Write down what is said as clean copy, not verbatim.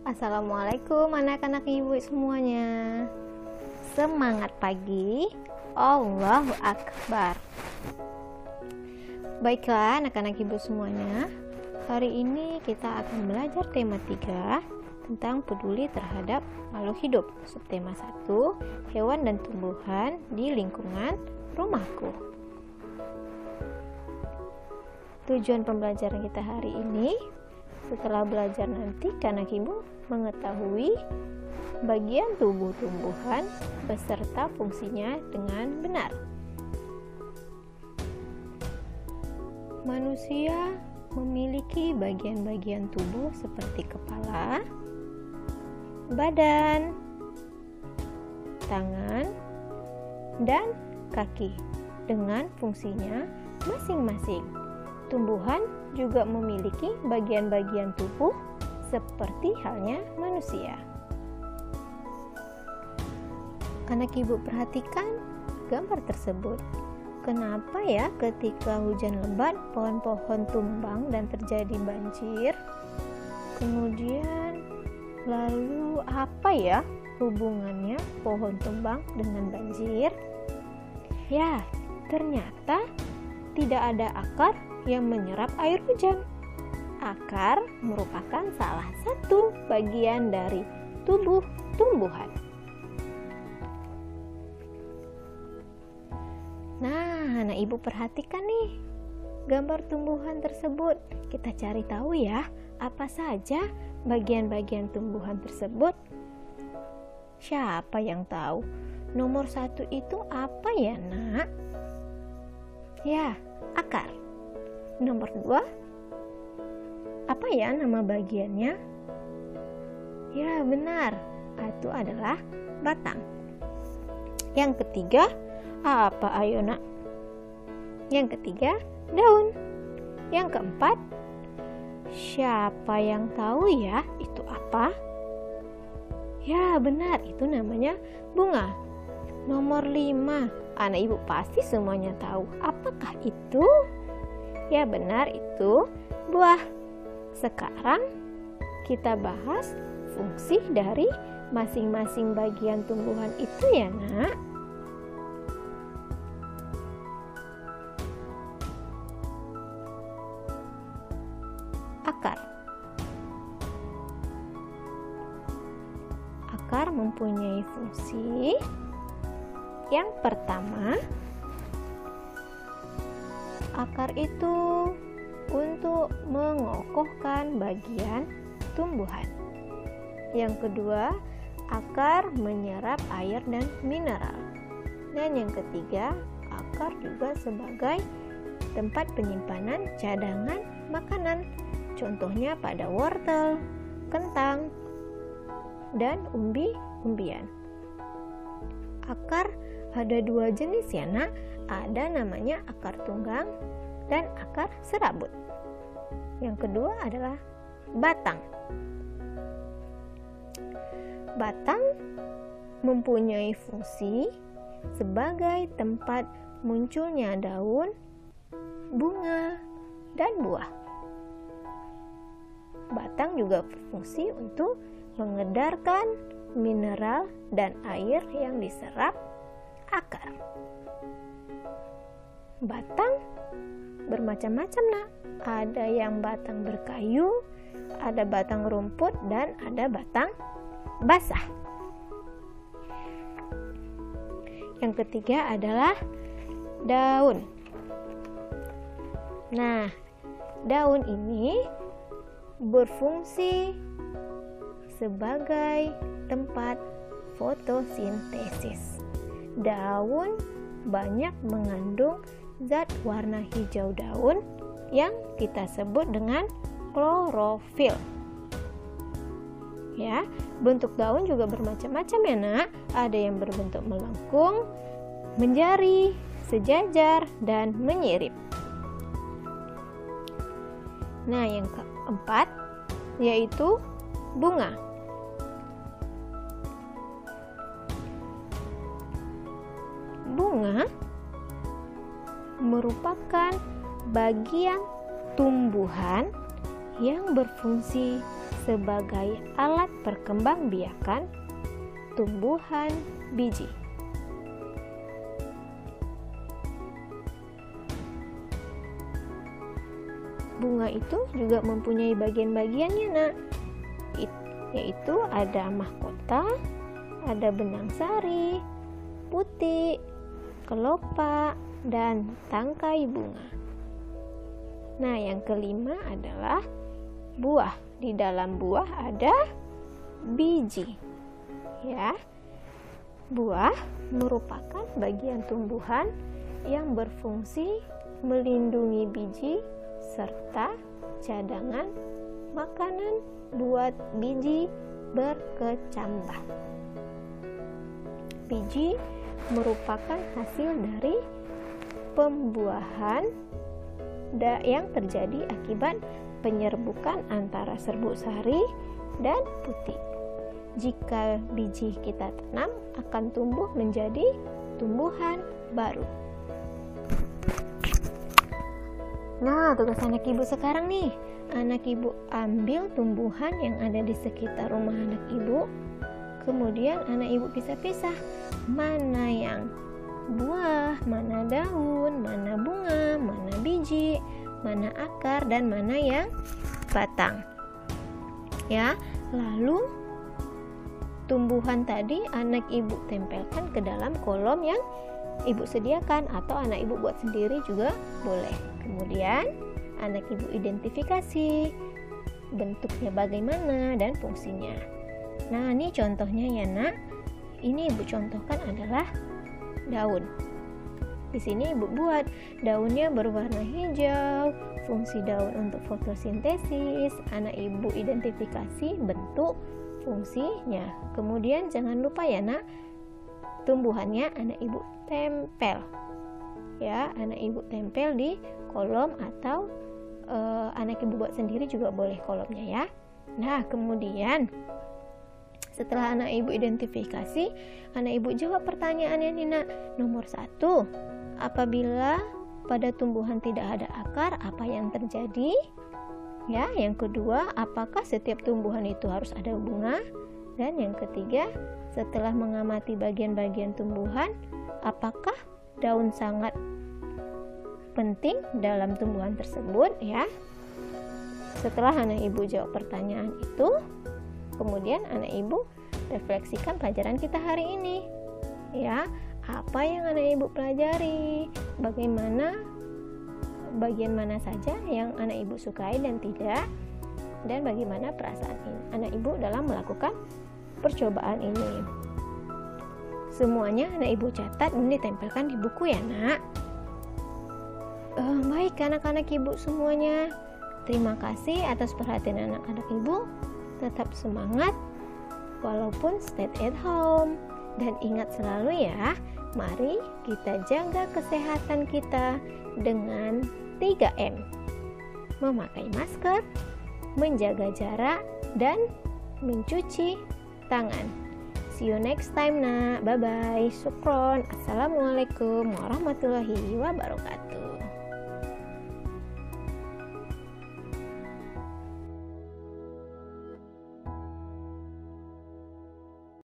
Assalamualaikum anak-anak ibu semuanya. Semangat pagi. Allahu Akbar. Baiklah anak-anak ibu semuanya, hari ini kita akan belajar tema 3 tentang peduli terhadap makhluk hidup. Subtema 1, hewan dan tumbuhan di lingkungan rumahku. Tujuan pembelajaran kita hari ini, setelah belajar nanti anak ibu mengetahui bagian tubuh tumbuhan beserta fungsinya dengan benar. Manusia memiliki bagian-bagian tubuh seperti kepala, badan, tangan, dan kaki dengan fungsinya masing-masing. Tumbuhan juga memiliki bagian-bagian tubuh seperti halnya manusia. Anak ibu perhatikan gambar tersebut. Kenapa ya ketika hujan lebat pohon-pohon tumbang dan terjadi banjir? Kemudian lalu apa ya hubungannya pohon tumbang dengan banjir? Ya, ternyata tidak ada akar yang menyerap air hujan. Akar merupakan salah satu bagian dari tubuh tumbuhan. Nah, anak ibu perhatikan nih gambar tumbuhan tersebut. Kita cari tahu ya, apa saja bagian-bagian tumbuhan tersebut. Siapa yang tahu? Nomor 1 itu apa ya, Nak? Ya, akar. Nomor 2, apa ya nama bagiannya? Ya, benar. Itu adalah batang. Yang ketiga, apa ayo nak? Yang ketiga, daun. Yang keempat, siapa yang tahu ya itu apa? Ya, benar. Itu namanya bunga. Nomor 5, anak ibu pasti semuanya tahu. Apakah itu? Ya, benar. Itu buah. Sekarang kita bahas fungsi dari masing-masing bagian tumbuhan itu ya, Nak. Akar. Akar mempunyai fungsi. Yang pertama, akar itu untuk mengokohkan bagian tumbuhan. Yang kedua, akar menyerap air dan mineral. Dan yang ketiga, akar juga sebagai tempat penyimpanan cadangan makanan. Contohnya pada wortel, kentang, dan umbi-umbian. Akar ada 2 jenis ya, Nak. Ada namanya akar tunggang dan akar serabut. Yang kedua adalah batang. Batang mempunyai fungsi sebagai tempat munculnya daun, bunga, dan buah. Batang juga berfungsi untuk mengedarkan mineral dan air yang diserap akar. Batang bermacam-macam, Nak. Ada yang batang berkayu, ada batang rumput, dan ada batang basah. Yang ketiga adalah daun. Nah, daun ini berfungsi sebagai tempat fotosintesis. Daun banyak mengandung zat warna hijau daun yang kita sebut dengan klorofil. Ya, bentuk daun juga bermacam-macam ya, Nak. Ada yang berbentuk melengkung, menjari, sejajar, dan menyirip. Nah, yang keempat yaitu bunga. Bunga merupakan bagian tumbuhan yang berfungsi sebagai alat perkembangbiakan tumbuhan biji. Bunga itu juga mempunyai bagian-bagiannya, Nak. Yaitu ada mahkota, ada benang sari, putik, kelopak, dan tangkai bunga. Nah, yang kelima adalah buah. Di dalam buah ada biji. Ya. Buah merupakan bagian tumbuhan yang berfungsi melindungi biji serta cadangan makanan buat biji berkecambah. Biji merupakan hasil dari pembuahan yang terjadi akibat penyerbukan antara serbuk sari dan putik. Jika biji kita tanam, akan tumbuh menjadi tumbuhan baru. Nah, tugas anak ibu sekarang nih. Anak ibu ambil tumbuhan yang ada di sekitar rumah anak ibu. Kemudian anak ibu pisah-pisah. Mana yang buah, mana daun, mana bunga, mana biji, mana akar, dan mana yang batang. Ya, lalu tumbuhan tadi anak ibu tempelkan ke dalam kolom yang ibu sediakan, atau anak ibu buat sendiri juga boleh. Kemudian anak ibu identifikasi bentuknya bagaimana dan fungsinya. Nah, ini contohnya ya, Nak. Ini ibu contohkan adalah daun. Di sini ibu buat daunnya berwarna hijau, fungsi daun untuk fotosintesis. Anak ibu identifikasi bentuk, fungsinya. Kemudian jangan lupa ya, Nak, tumbuhannya anak ibu tempel. Ya, anak ibu tempel di kolom, atau anak ibu buat sendiri juga boleh kolomnya ya. Nah, kemudian setelah anak ibu identifikasi, anak ibu jawab pertanyaannya nih, Nak. Nomor 1, apabila pada tumbuhan tidak ada akar, apa yang terjadi? Ya, yang kedua, apakah setiap tumbuhan itu harus ada bunga? Dan yang ketiga, setelah mengamati bagian-bagian tumbuhan, apakah daun sangat penting dalam tumbuhan tersebut ya? Setelah anak ibu jawab pertanyaan itu, kemudian anak ibu refleksikan pelajaran kita hari ini. Ya, apa yang anak ibu pelajari? Bagaimana bagian mana saja yang anak ibu sukai dan tidak? Dan bagaimana perasaan anak ibu dalam melakukan percobaan ini? Semuanya anak ibu catat dan ditempelkan di buku ya, Nak. Baik anak-anak ibu semuanya, terima kasih atas perhatian anak-anak ibu. Tetap semangat walaupun stay at home. Dan ingat selalu ya, mari kita jaga kesehatan kita dengan 3M. Memakai masker, menjaga jarak, dan mencuci tangan. See you next time, Nak. Bye-bye. Syukron. Assalamualaikum warahmatullahi wabarakatuh.